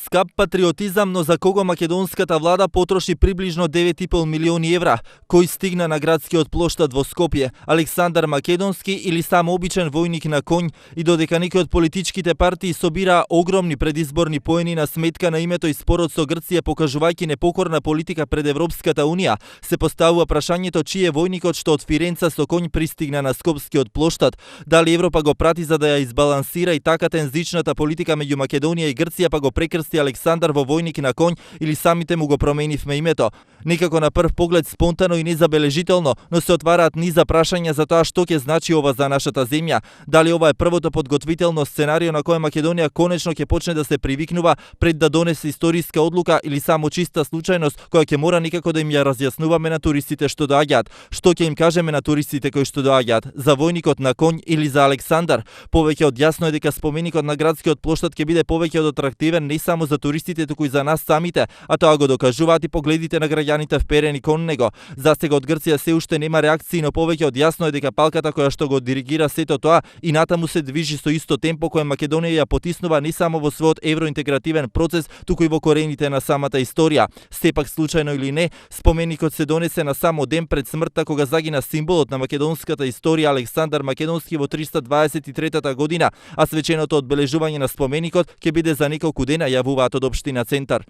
Скап патриотизам, но за кого македонската влада потроши приближно 9,5 милиони евра, кој стигна на градскиот плоштад во Скопје, Александар Македонски или само обичен војник на конј, и додека некои од политичките партии собираа огромни предизборни поени на сметка на името и спорот со Грција, покажувајќи непокорна политика пред Европската унија, се поставува прашањето чиј е војникот што од Фиренца со конј пристигна на Скопскиот плоштад. Дали Европа го прати за да ја избалансира и така тензичната политика меѓу Македонија и Грција, па го прекрсти Александар во војник на конј, или самите му го променивме името? Некако на прв поглед спонтано и незабележително, но се отвараат низа прашања за тоа што ќе значи ова за нашата земја. Дали ова е првото подготвително сценарио на кое Македонија конечно ќе почне да се привикнува пред да донесе историска одлука, или само чиста случајност која ќе мора некако да им ја разјаснуваме на туристите што доаѓаат? Што ќе им кажеме на туристите кои што доаѓаат? За војникот на конј или за Александар? Повеќе од јасно е дека споменикот на градскиот плоштад ќе биде повеќе од атрактивен не само за туристите, туку и за нас самите, а тоа го докажуваат и погледите на граѓаните вперени кон него. Засега од Грција се уште нема реакции, но повеќе од јасно е дека палката која што го диригира сето тоа и натаму се движи со исто темпо кое Македонија ја потиснува не само во својот евроинтегративен процес, туку и во корените на самата историја. Сепак, случајно или не, споменикот се донесе на само ден пред смртта кога загина символот на македонската историја Александар Македонски во 323 година, а свеченото одбележување на споменикот ќе биде за неколку дена, јавуваат од општина Центар.